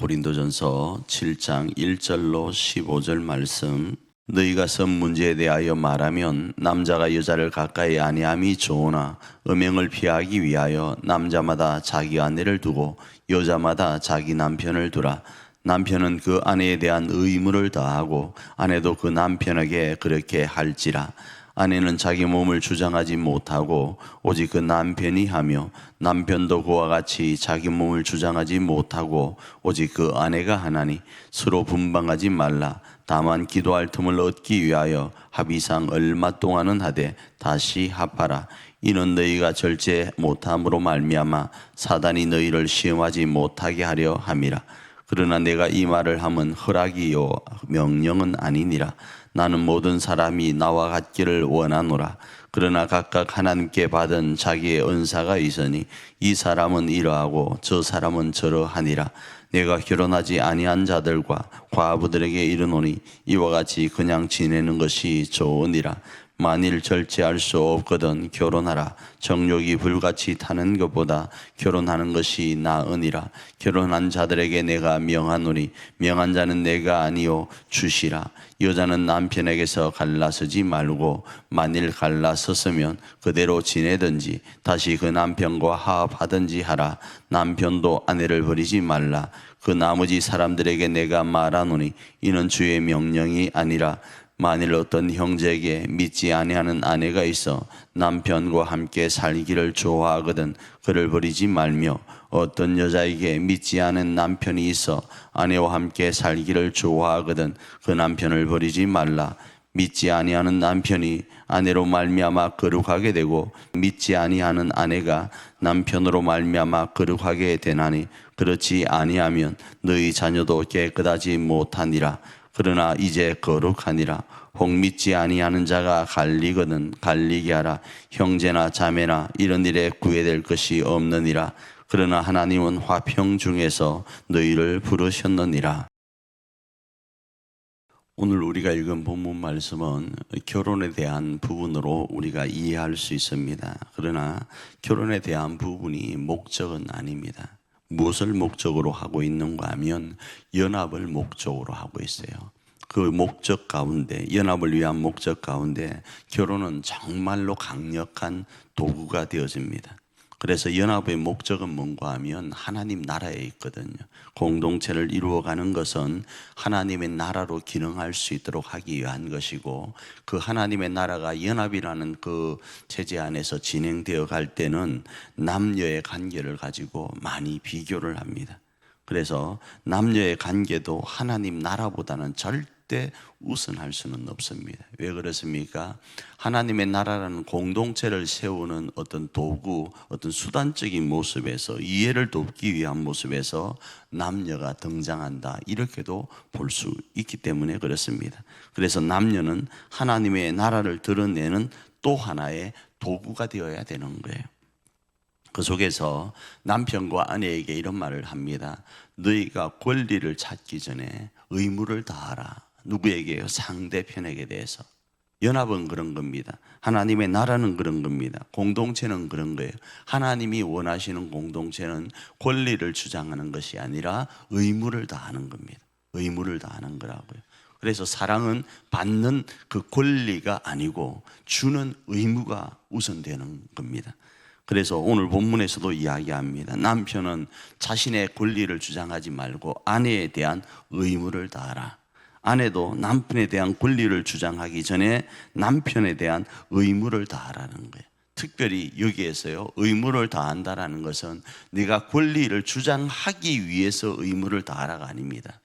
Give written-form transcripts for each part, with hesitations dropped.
고린도전서 7장 1절로 15절 말씀. 너희가 성 문제에 대하여 말하면 남자가 여자를 가까이 아니함이 좋으나 음행을 피하기 위하여 남자마다 자기 아내를 두고 여자마다 자기 남편을 두라. 남편은 그 아내에 대한 의무를 다하고 아내도 그 남편에게 그렇게 할지라. 아내는 자기 몸을 주장하지 못하고 오직 그 남편이 하며 남편도 그와 같이 자기 몸을 주장하지 못하고 오직 그 아내가 하나니 서로 분방하지 말라. 다만 기도할 틈을 얻기 위하여 합의상 얼마 동안은 하되 다시 합하라. 이는 너희가 절제 못함으로 말미암아 사단이 너희를 시험하지 못하게 하려 함이라. 그러나 내가 이 말을 함은 허락이요 명령은 아니니라. 나는 모든 사람이 나와 같기를 원하노라. 그러나 각각 하나님께 받은 자기의 은사가 있으니 이 사람은 이러하고 저 사람은 저러하니라. 내가 결혼하지 아니한 자들과 과부들에게 이르노니 이와 같이 그냥 지내는 것이 좋으니라. 만일 절제할 수 없거든 결혼하라. 정욕이 불같이 타는 것보다 결혼하는 것이 나으니라. 결혼한 자들에게 내가 명하노니 명한 자는 내가 아니요 주시라. 여자는 남편에게서 갈라서지 말고 만일 갈라섰으면 그대로 지내든지 다시 그 남편과 화합하든지 하라. 남편도 아내를 버리지 말라. 그 나머지 사람들에게 내가 말하노니 이는 주의 명령이 아니라 만일 어떤 형제에게 믿지 아니하는 아내가 있어 남편과 함께 살기를 좋아하거든 그를 버리지 말며 어떤 여자에게 믿지 않은 남편이 있어 아내와 함께 살기를 좋아하거든 그 남편을 버리지 말라. 믿지 아니하는 남편이 아내로 말미암아 거룩하게 되고 믿지 아니하는 아내가 남편으로 말미암아 거룩하게 되나니 그렇지 아니하면 너희 자녀도 깨끗하지 못하니라. 그러나 이제 거룩하니라. 혹 믿지 아니하는 자가 갈리거든 갈리게 하라. 형제나 자매나 이런 일에 구애될 것이 없느니라. 그러나 하나님은 화평 중에서 너희를 부르셨느니라. 오늘 우리가 읽은 본문 말씀은 결혼에 대한 부분으로 우리가 이해할 수 있습니다. 그러나 결혼에 대한 부분이 목적은 아닙니다. 무엇을 목적으로 하고 있는가 하면 연합을 목적으로 하고 있어요. 그 목적 가운데, 연합을 위한 목적 가운데 결혼은 정말로 강력한 도구가 되어집니다. 그래서 연합의 목적은 뭔가 하면 하나님 나라에 있거든요. 공동체를 이루어가는 것은 하나님의 나라로 기능할 수 있도록 하기 위한 것이고, 그 하나님의 나라가 연합이라는 그 체제 안에서 진행되어 갈 때는 남녀의 관계를 가지고 많이 비교를 합니다. 그래서 남녀의 관계도 하나님 나라보다는 절대 우선할 수는 없습니다. 왜 그렇습니까? 하나님의 나라라는 공동체를 세우는 어떤 도구, 어떤 수단적인 모습에서, 이해를 돕기 위한 모습에서 남녀가 등장한다, 이렇게도 볼 수 있기 때문에 그렇습니다. 그래서 남녀는 하나님의 나라를 드러내는 또 하나의 도구가 되어야 되는 거예요. 그 속에서 남편과 아내에게 이런 말을 합니다. 너희가 권리를 찾기 전에 의무를 다하라. 누구에게요? 상대편에게 대해서. 연합은 그런 겁니다. 하나님의 나라는 그런 겁니다. 공동체는 그런 거예요. 하나님이 원하시는 공동체는 권리를 주장하는 것이 아니라 의무를 다하는 겁니다. 의무를 다하는 거라고요. 그래서 사랑은 받는 그 권리가 아니고 주는 의무가 우선되는 겁니다. 그래서 오늘 본문에서도 이야기합니다. 남편은 자신의 권리를 주장하지 말고 아내에 대한 의무를 다하라. 아내도 남편에 대한 권리를 주장하기 전에 남편에 대한 의무를 다하라는 거예요. 특별히 여기에서요, 의무를 다한다라는 것은 네가 권리를 주장하기 위해서 의무를 다하라가 아닙니다.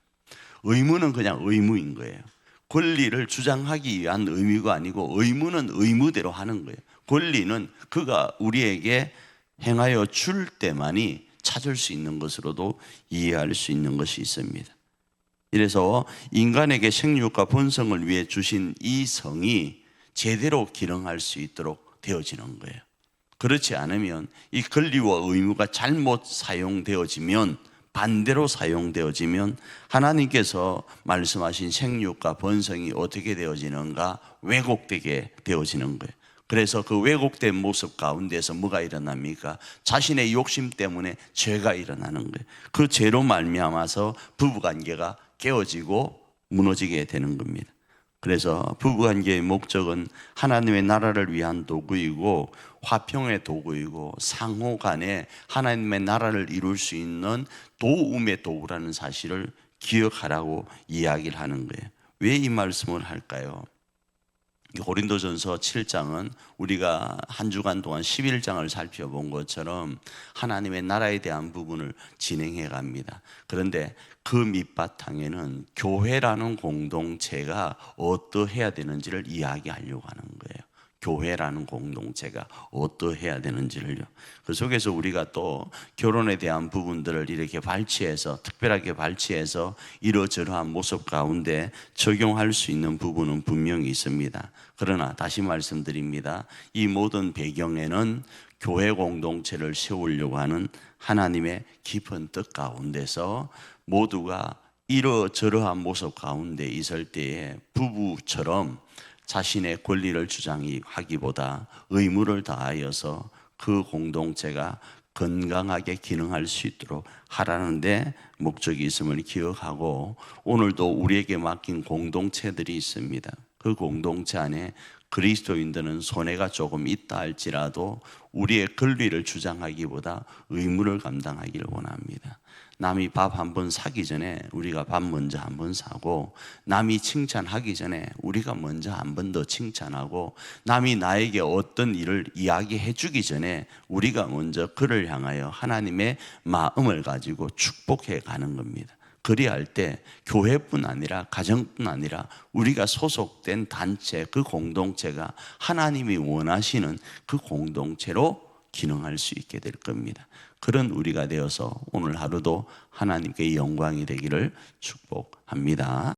의무는 그냥 의무인 거예요. 권리를 주장하기 위한 의무가 아니고 의무는 의무대로 하는 거예요. 권리는 그가 우리에게 행하여 줄 때만이 찾을 수 있는 것으로도 이해할 수 있는 것이 있습니다. 이래서 인간에게 생육과 번성을 위해 주신 이 성이 제대로 기능할 수 있도록 되어지는 거예요. 그렇지 않으면 이 권리와 의무가 잘못 사용되어지면, 반대로 사용되어지면 하나님께서 말씀하신 생육과 번성이 어떻게 되어지는가 왜곡되게 되어지는 거예요. 그래서 그 왜곡된 모습 가운데서 뭐가 일어납니까? 자신의 욕심 때문에 죄가 일어나는 거예요. 그 죄로 말미암아서 부부관계가 깨어지고 무너지게 되는 겁니다. 그래서 부부관계의 목적은 하나님의 나라를 위한 도구이고 화평의 도구이고 상호 간에 하나님의 나라를 이룰 수 있는 도움의 도구라는 사실을 기억하라고 이야기를 하는 거예요. 왜 이 말씀을 할까요? 고린도전서 7장은 우리가 한 주간 동안 11장을 살펴본 것처럼 하나님의 나라에 대한 부분을 진행해 갑니다. 그런데 그 밑바탕에는 교회라는 공동체가 어떠해야 되는지를 이야기하려고 하는 거예요. 교회라는 공동체가 어떠해야 되는지를요. 그 속에서 우리가 또 결혼에 대한 부분들을 이렇게 발치해서, 특별하게 발치해서 이러저러한 모습 가운데 적용할 수 있는 부분은 분명히 있습니다. 그러나 다시 말씀드립니다. 이 모든 배경에는 교회 공동체를 세우려고 하는 하나님의 깊은 뜻 가운데서 모두가 이러저러한 모습 가운데 있을 때에 부부처럼 자신의 권리를 주장하기보다 의무를 다하여서 그 공동체가 건강하게 기능할 수 있도록 하라는 데 목적이 있음을 기억하고, 오늘도 우리에게 맡긴 공동체들이 있습니다. 그 공동체 안에 그리스도인들은 손해가 조금 있다 할지라도 우리의 권리를 주장하기보다 의무를 감당하기를 원합니다. 남이 밥 한 번 사기 전에 우리가 밥 먼저 한 번 사고, 남이 칭찬하기 전에 우리가 먼저 한 번 더 칭찬하고, 남이 나에게 어떤 일을 이야기해 주기 전에 우리가 먼저 그를 향하여 하나님의 마음을 가지고 축복해 가는 겁니다. 그리할 때 교회뿐 아니라 가정뿐 아니라 우리가 소속된 단체, 그 공동체가 하나님이 원하시는 그 공동체로 기능할 수 있게 될 겁니다. 그런 우리가 되어서 오늘 하루도 하나님께 영광이 되기를 축복합니다.